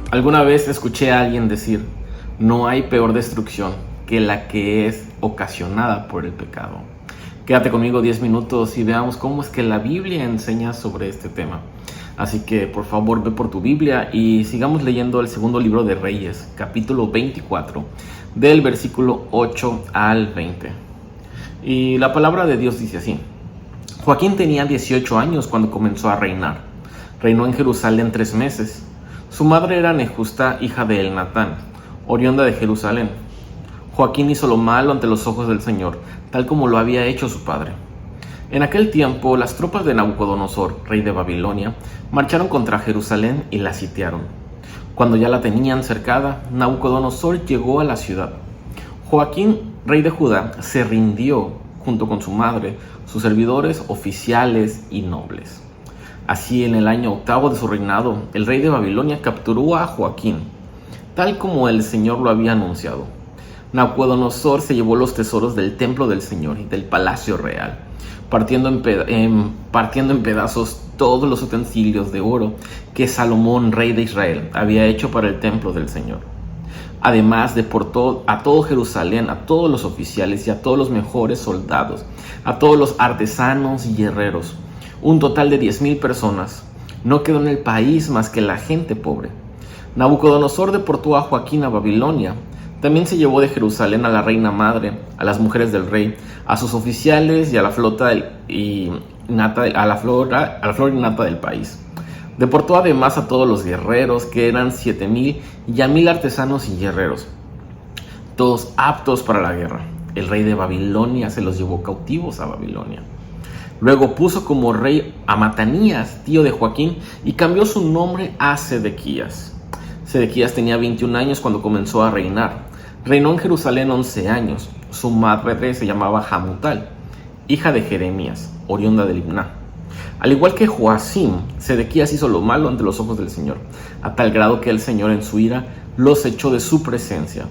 Alguna vez escuché a alguien decir, no hay peor destrucción que la que es ocasionada por el pecado. Quédate conmigo 10 minutos y veamos cómo es que la Biblia enseña sobre este tema. Así que por favor ve por tu Biblia y sigamos leyendo el segundo libro de Reyes, capítulo 24, del versículo 8 al 20. Y la palabra de Dios dice así: Joaquín tenía 18 años cuando comenzó a reinar. Reinó en Jerusalén 3 meses. Su madre era Nehusta, hija de Elnatán, oriunda de Jerusalén. Joaquín hizo lo malo ante los ojos del Señor, tal como lo había hecho su padre. En aquel tiempo, las tropas de Nabucodonosor, rey de Babilonia, marcharon contra Jerusalén y la sitiaron. Cuando ya la tenían cercada, Nabucodonosor llegó a la ciudad. Joaquín, rey de Judá, se rindió junto con su madre, sus servidores, oficiales y nobles. Así, en el año 8 de su reinado, el rey de Babilonia capturó a Joaquín, tal como el Señor lo había anunciado. Nabucodonosor se llevó los tesoros del templo del Señor y del palacio real, partiendo en pedazos todos los utensilios de oro que Salomón, rey de Israel, había hecho para el templo del Señor. Además, deportó a todo Jerusalén, a todos los oficiales y a todos los mejores soldados, a todos los artesanos y herreros, un total de 10,000 personas. No quedó en el país más que la gente pobre. Nabucodonosor deportó a Joaquín a Babilonia. También se llevó de Jerusalén a la reina madre, a las mujeres del rey, a sus oficiales y a la flor y nata del país. Deportó además a todos los guerreros, que eran 7,000, y a 1,000 artesanos y herreros, todos aptos para la guerra. El rey de Babilonia se los llevó cautivos a Babilonia. Luego puso como rey a Matanías, tío de Joaquín, y cambió su nombre a Sedequías. Sedequías tenía 21 años cuando comenzó a reinar. Reinó en Jerusalén 11 años. Su madre se llamaba Hamutal, hija de Jeremías, oriunda de Libná. Al igual que Joacim, Sedequías hizo lo malo ante los ojos del Señor, a tal grado que el Señor en su ira los echó de su presencia.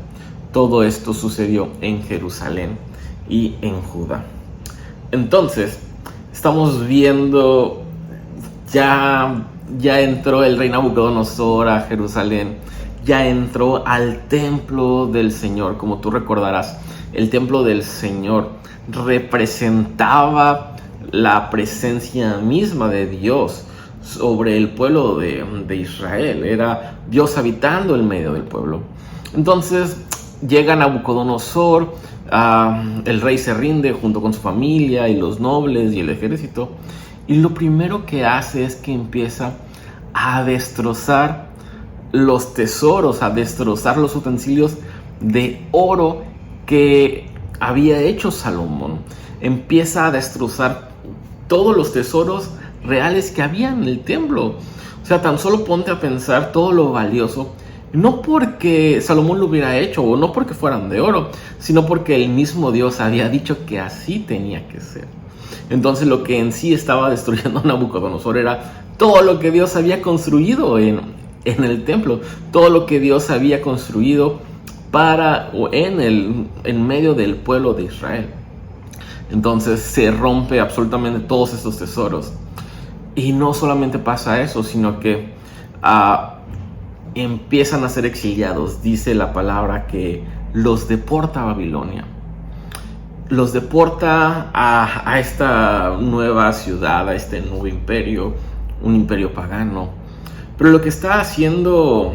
Todo esto sucedió en Jerusalén y en Judá. Entonces, estamos viendo, ya entró el rey Nabucodonosor a Jerusalén, ya entró al templo del Señor. Como tú recordarás, el templo del Señor representaba la presencia misma de Dios sobre el pueblo de Israel. Era Dios habitando en medio del pueblo. Entonces llega Nabucodonosor, el rey se rinde junto con su familia y los nobles y el ejército, y lo primero que hace es que empieza a destrozar los tesoros, a destrozar los utensilios de oro que había hecho Salomón. Empieza a destrozar todos los tesoros reales que había en el templo. O sea, tan solo ponte a pensar todo lo valioso, no porque Salomón lo hubiera hecho o no porque fueran de oro, sino porque el mismo Dios había dicho que así tenía que ser. Entonces lo que en sí estaba destruyendo a Nabucodonosor era todo lo que Dios había construido en el templo, todo lo que Dios había construido en medio del pueblo de Israel. Entonces se rompe absolutamente todos estos tesoros. Y no solamente pasa eso, sino que empiezan a ser exiliados. Dice la palabra que los deporta a Babilonia. Los deporta a esta nueva ciudad, a este nuevo imperio, un imperio pagano. Pero lo que está haciendo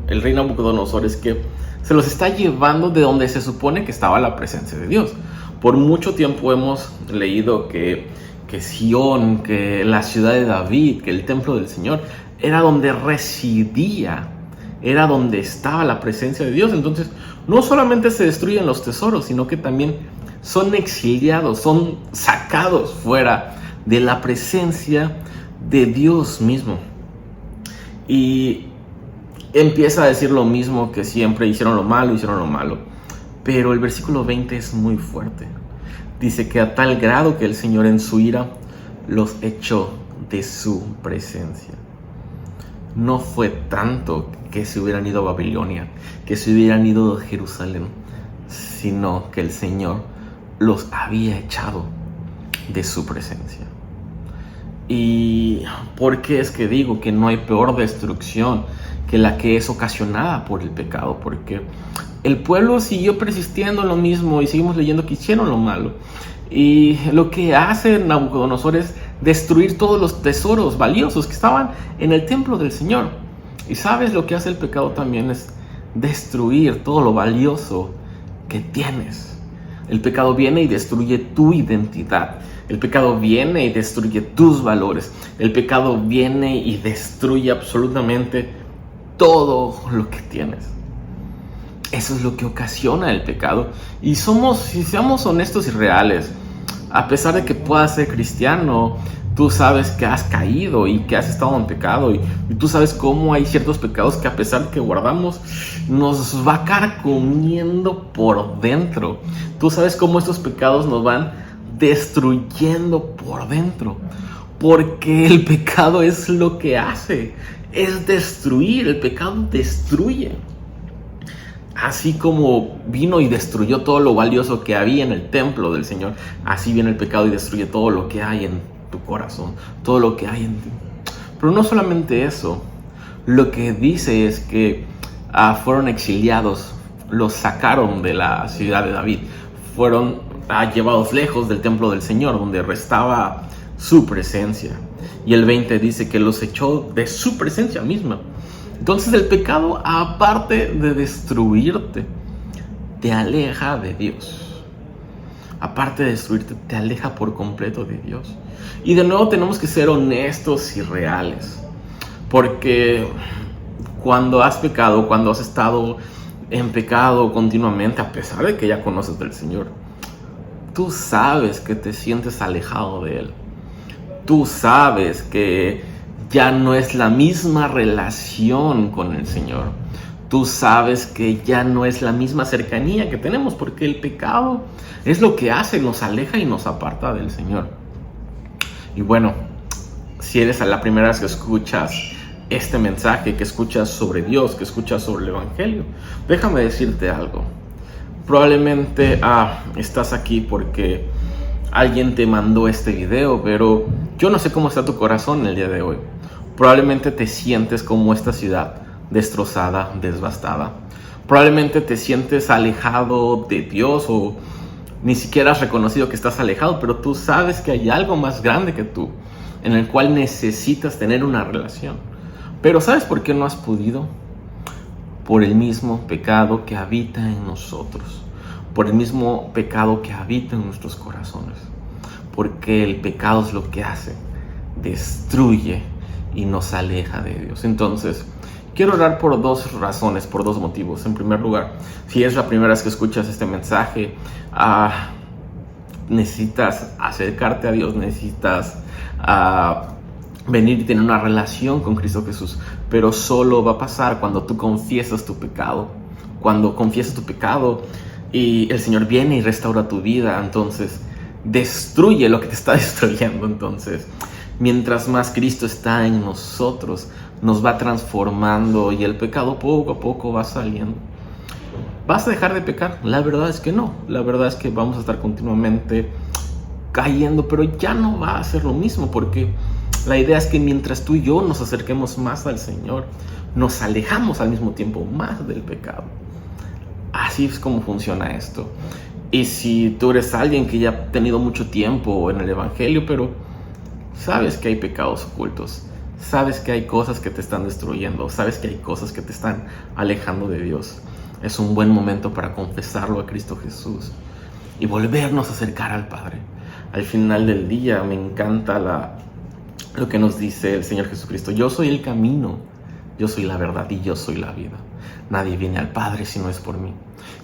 el rey Nabucodonosor es que se los está llevando de donde se supone que estaba la presencia de Dios. Por mucho tiempo hemos leído que Sión, que la ciudad de David, que el templo del Señor, era donde residía, era donde estaba la presencia de Dios. Entonces, no solamente se destruyen los tesoros, sino que también son exiliados, son sacados fuera de la presencia de Dios mismo. Y empieza a decir lo mismo que siempre: hicieron lo malo. Pero el versículo 20 es muy fuerte. Dice que a tal grado que el Señor en su ira los echó de su presencia. No fue tanto que se hubieran ido a Babilonia, que se hubieran ido a Jerusalén, sino que el Señor los había echado de su presencia. ¿Y por qué es que digo que no hay peor destrucción que la que es ocasionada por el pecado? Porque el pueblo siguió persistiendo en lo mismo y seguimos leyendo que hicieron lo malo. Y lo que hace Nabucodonosor es destruir todos los tesoros valiosos que estaban en el templo del Señor. Y sabes, lo que hace el pecado también es destruir todo lo valioso que tienes. El pecado viene y destruye tu identidad. El pecado viene y destruye tus valores. El pecado viene y destruye absolutamente todo lo que tienes. Eso es lo que ocasiona el pecado. Y si seamos honestos y reales, a pesar de que puedas ser cristiano, tú sabes que has caído y que has estado en pecado. Y tú sabes cómo hay ciertos pecados que, a pesar de que guardamos, nos va carcomiendo por dentro. Tú sabes cómo estos pecados nos van destruyendo por dentro. Porque el pecado es lo que hace. Es destruir. El pecado destruye. Así como vino y destruyó todo lo valioso que había en el templo del Señor, así viene el pecado y destruye todo lo que hay en tu corazón, todo lo que hay en ti. Pero no solamente eso, lo que dice es que fueron exiliados, los sacaron de la ciudad de David, fueron llevados lejos del templo del Señor, donde restaba su presencia. Y el 20 dice que los echó de su presencia misma. Entonces el pecado, aparte de destruirte, te aleja de Dios. Aparte de destruirte, te aleja por completo de Dios. Y de nuevo tenemos que ser honestos y reales. Porque cuando has pecado, cuando has estado en pecado continuamente, a pesar de que ya conoces del Señor, tú sabes que te sientes alejado de Él. Tú sabes que ya no es la misma relación con el Señor. Tú sabes que ya no es la misma cercanía que tenemos, porque el pecado es lo que hace, nos aleja y nos aparta del Señor. Y bueno, si eres la primera vez que escuchas este mensaje, que escuchas sobre Dios, que escuchas sobre el Evangelio, déjame decirte algo. Probablemente estás aquí porque alguien te mandó este video, pero yo no sé cómo está tu corazón el día de hoy. Probablemente te sientes como esta ciudad, destrozada, devastada. Probablemente te sientes alejado de Dios, o ni siquiera has reconocido que estás alejado, pero tú sabes que hay algo más grande que tú, en el cual necesitas tener una relación. Pero ¿sabes por qué no has podido? Por el mismo pecado que habita en nosotros, por el mismo pecado que habita en nuestros corazones. Porque el pecado es lo que hace, destruye y nos aleja de Dios. Entonces, quiero orar por dos razones, por dos motivos. En primer lugar, si es la primera vez que escuchas este mensaje, necesitas acercarte a Dios, necesitas venir y tener una relación con Cristo Jesús, pero solo va a pasar cuando tú confiesas tu pecado. Cuando confiesas tu pecado y el Señor viene y restaura tu vida, entonces destruye lo que te está destruyendo. Entonces, mientras más Cristo está en nosotros, nos va transformando y el pecado poco a poco va saliendo. ¿Vas a dejar de pecar? La verdad es que no. La verdad es que vamos a estar continuamente cayendo, pero ya no va a ser lo mismo, porque la idea es que mientras tú y yo nos acerquemos más al Señor, nos alejamos al mismo tiempo más del pecado. Así es como funciona esto. Y si tú eres alguien que ya ha tenido mucho tiempo en el Evangelio, pero sabes que hay pecados ocultos, sabes que hay cosas que te están destruyendo, sabes que hay cosas que te están alejando de Dios, es un buen momento para confesarlo a Cristo Jesús y volvernos a acercar al Padre. Al final del día me encanta lo que nos dice el Señor Jesucristo: yo soy el camino, yo soy la verdad y yo soy la vida. Nadie viene al Padre si no es por mí.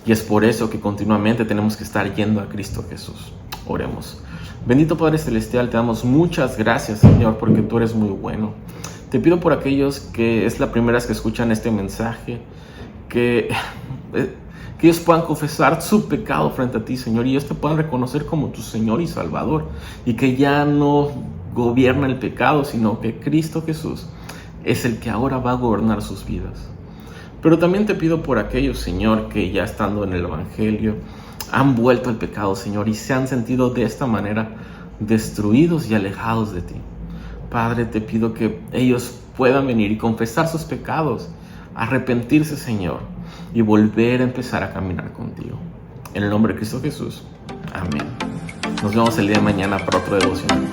Y es por eso que continuamente tenemos que estar yendo a Cristo Jesús. Oremos. Bendito Padre Celestial, te damos muchas gracias, Señor, porque tú eres muy bueno. Te pido por aquellos que es la primera vez que escuchan este mensaje, que ellos puedan confesar su pecado frente a ti, Señor, y ellos te puedan reconocer como tu Señor y Salvador, y que ya no gobierna el pecado, sino que Cristo Jesús es el que ahora va a gobernar sus vidas. Pero también te pido por aquellos, Señor, que ya estando en el Evangelio han vuelto al pecado, Señor, y se han sentido de esta manera destruidos y alejados de ti. Padre, te pido que ellos puedan venir y confesar sus pecados, arrepentirse, Señor, y volver a empezar a caminar contigo. En el nombre de Cristo Jesús. Amén. Nos vemos el día de mañana para otro devocional.